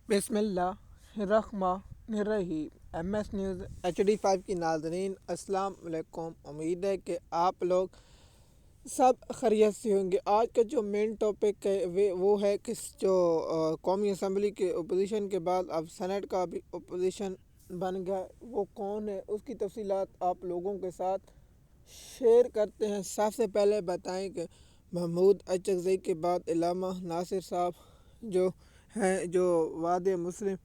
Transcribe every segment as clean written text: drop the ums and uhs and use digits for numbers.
بسم اللہ الرحمن الرحیم۔ ایم ایس نیوز HD5 کی ناظرین السلام علیکم۔ امید ہے کہ آپ لوگ سب خیریت سے ہوں گے۔ آج کا جو مین ٹاپک ہے وہ ہے کہ جو قومی اسمبلی کے اپوزیشن کے بعد اب سینٹ کا بھی اپوزیشن بن گیا، وہ کون ہے اس کی تفصیلات آپ لوگوں کے ساتھ شیئر کرتے ہیں۔ سب سے پہلے بتائیں کہ محمود اچکزئی کے بعد علامہ ناصر صاحب جو ہیں، جو واد مسلم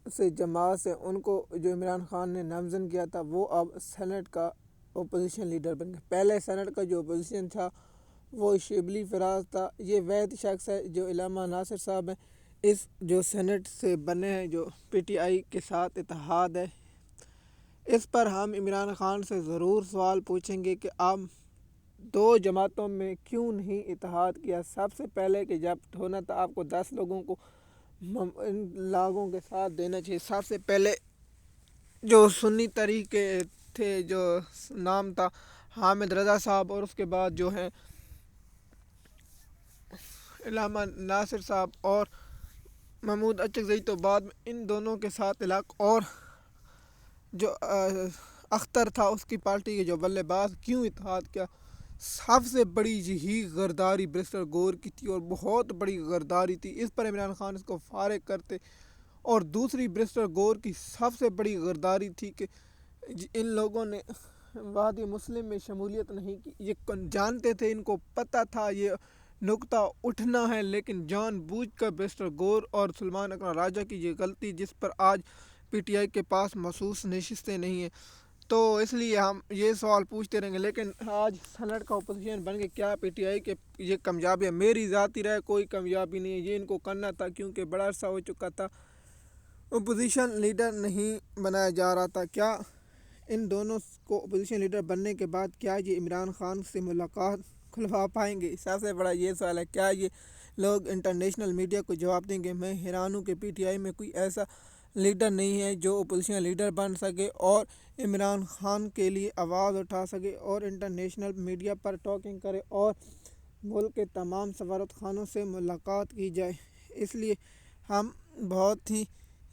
سے جماعت سے ان کو جو عمران خان نے نامزد کیا تھا، وہ اب سینٹ کا اپوزیشن لیڈر بن گئے۔ پہلے سینٹ کا جو اپوزیشن تھا وہ شبلی فراز تھا۔ یہ واحد شخص ہے جو علامہ ناصر صاحب ہیں، اس جو سینٹ سے بنے ہیں، جو PTI کے ساتھ اتحاد ہے۔ اس پر ہم عمران خان سے ضرور سوال پوچھیں گے کہ آپ دو جماعتوں میں کیوں نہیں اتحاد کیا۔ سب سے پہلے کہ جب ہونا تھا آپ کو 10 لوگوں کو ان لاگوں کے ساتھ دینا چاہیے۔ سب سے پہلے جو سنی طریقے تھے، جو نام تھا حامد رضا صاحب، اور اس کے بعد جو ہیں علامہ ناصر صاحب اور محمود اچکزئی، تو بعد میں ان دونوں کے ساتھ علاقہ اور جو اختر تھا اس کی پارٹی کے جو بلے باز، کیوں اتحاد کیا؟ سب سے بڑی یہی غداری برسٹر گور کی تھی، اور بہت بڑی غداری تھی۔ اس پر عمران خان اس کو فارغ کرتے۔ اور دوسری برسٹر گور کی سب سے بڑی غداری تھی کہ ان لوگوں نے وادی مسلم میں شمولیت نہیں کی۔ یہ جانتے تھے، ان کو پتہ تھا یہ نقطہ اٹھنا ہے، لیکن جان بوجھ کر برسٹر گور اور سلمان اکرم راجہ کی یہ غلطی، جس پر آج PTI کے پاس مخصوص نشستیں نہیں ہیں۔ تو اس لیے ہم یہ سوال پوچھتے رہیں گے، لیکن آج سینٹ کا اپوزیشن بن کے کیا PTI کے یہ کامیابی ہے؟ میری ذاتی رائے کوئی کامیابی نہیں ہے۔ یہ ان کو کرنا تھا، کیونکہ بڑا عرصہ ہو چکا تھا اپوزیشن لیڈر نہیں بنایا جا رہا تھا۔ کیا ان دونوں کو اپوزیشن لیڈر بننے کے بعد کیا یہ عمران خان سے ملاقات کھلوا پائیں گے؟ سب سے بڑا یہ سوال ہے، کیا یہ لوگ انٹرنیشنل میڈیا کو جواب دیں گے؟ میں حیران ہوں کہ PTI میں کوئی ایسا لیڈر نہیں ہے جو اپوزیشن لیڈر بن سکے اور عمران خان کے لیے آواز اٹھا سکے اور انٹرنیشنل میڈیا پر ٹاکنگ کرے اور ملک کے تمام سفارت خانوں سے ملاقات کی جائے۔ اس لیے ہم بہت ہی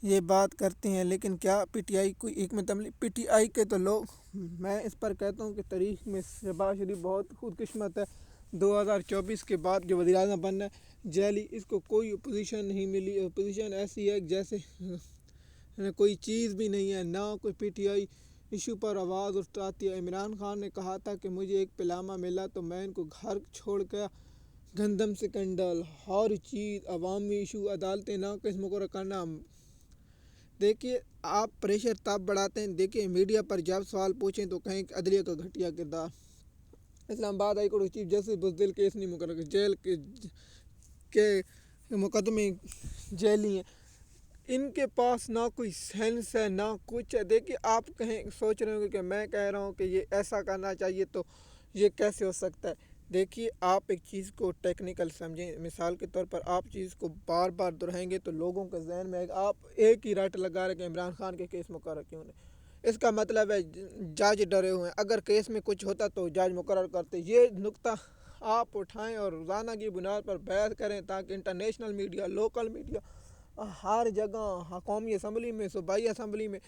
یہ بات کرتے ہیں، لیکن کیا PTI کوئی حکمت عملی؟ PTI کے تو لوگ، میں اس پر کہتا ہوں کہ تاریخ میں شہباز شریف بہت خود قسمت ہے۔ 2024 کے بعد جو وزیر اعظم بننا ہے جیلی، اس کو کوئی اپوزیشن نہیں ملی۔ اپوزیشن ایسی ہے جیسے کوئی چیز بھی نہیں ہے، نہ کوئی PTI ایشو پر آواز اٹھاتی ہے۔ عمران خان نے کہا تھا کہ مجھے ایک پلامہ ملا تو میں ان کو گھر چھوڑ گیا۔ گندم سکنڈل، ہر چیز، عوامی ایشو، عدالتیں ناقص مقرر کرنا۔ دیکھیے، آپ پریشر تب بڑھاتے ہیں۔ دیکھیے، میڈیا پر جب سوال پوچھیں تو کہیں کہ عدلیہ کا گھٹیا کردار۔ اسلام آباد ہائی کورٹ چیف جسٹس بزدل کیس نہیں مقرر، جیل کے مقدمے جیلی ہیں۔ ان کے پاس نہ کوئی سینس ہے، نہ کچھ ہے۔ دیکھیے، آپ کہیں سوچ رہے ہوں گے کہ میں کہہ رہا ہوں کہ یہ ایسا کرنا چاہیے، تو یہ کیسے ہو سکتا ہے؟ دیکھیے، آپ ایک چیز کو ٹیکنیکل سمجھیں۔ مثال کے طور پر آپ چیز کو بار بار دہرائیں گے تو لوگوں کے ذہن میں آپ ایک ہی رٹ لگا رہے کہ عمران خان کے کیس مقرر کیوں نہیں۔ اس کا مطلب ہے جج ڈرے ہوئے ہیں۔ اگر کیس میں کچھ ہوتا تو جج مقرر کرتے۔ یہ نقطہ آپ اٹھائیں اور روزانہ کی بنیاد پر بحث کریں، تاکہ انٹرنیشنل میڈیا، لوکل میڈیا، ہر جگہ، قومی اسمبلی میں، صوبائی اسمبلی میں،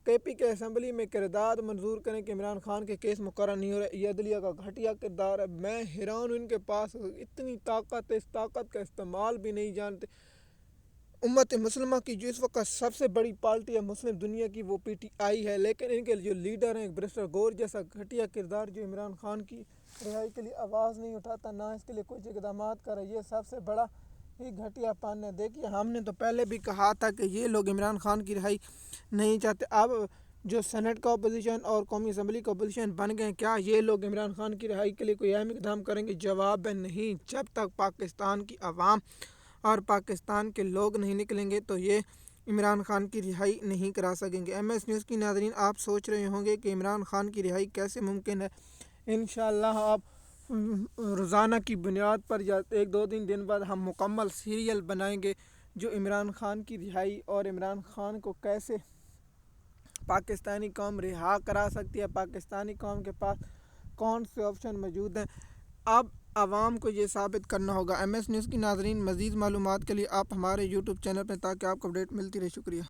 KP کے اسمبلی میں قرارداد منظور کریں کہ عمران خان کے کیس مقرر نہیں ہو رہے۔ یہ عدلیہ کا گھٹیا کردار ہے۔ میں حیران ہوں، ان کے پاس اتنی طاقت ہے، اس طاقت کا استعمال بھی نہیں جانتے۔ امت مسلمہ کی جو اس وقت سب سے بڑی پارٹی ہے مسلم دنیا کی، وہ PTI ہے، لیکن ان کے جو لیڈر ہیں برسٹر گور جیسا گھٹیا کردار، جو عمران خان کی رہائی کے لیے آواز نہیں اٹھاتا، نہ اس کے لیے کچھ اقدامات کرے، یہ سب سے بڑا ہی گھٹیا پن ہے۔ دیکھیے، ہم نے تو پہلے بھی کہا تھا کہ یہ لوگ عمران خان کی رہائی نہیں چاہتے۔ اب جو سینٹ کا اپوزیشن اور قومی اسمبلی کا اپوزیشن بن گئے، کیا یہ لوگ عمران خان کی رہائی کے لیے کوئی اہم اقدام کریں گے؟ جواب ہے نہیں۔ جب تک پاکستان کی عوام اور پاکستان کے لوگ نہیں نکلیں گے تو یہ عمران خان کی رہائی نہیں کرا سکیں گے۔ MS نیوز کی ناظرین، آپ سوچ رہے ہوں گے کہ عمران خان کی رہائی کیسے ممکن ہے؟ انشاءاللہ آپ روزانہ کی بنیاد پر یا ایک دو دن بعد ہم مکمل سیریل بنائیں گے جو عمران خان کی رہائی اور عمران خان کو کیسے پاکستانی قوم رہا کرا سکتی ہے، پاکستانی قوم کے پاس کون سے آپشن موجود ہیں۔ اب عوام کو یہ ثابت کرنا ہوگا۔ ایم ایس نیوز کی ناظرین، مزید معلومات کے لیے آپ ہمارے یوٹیوب چینل پہ، تاکہ آپ کو اپڈیٹ ملتی رہے۔ شکریہ۔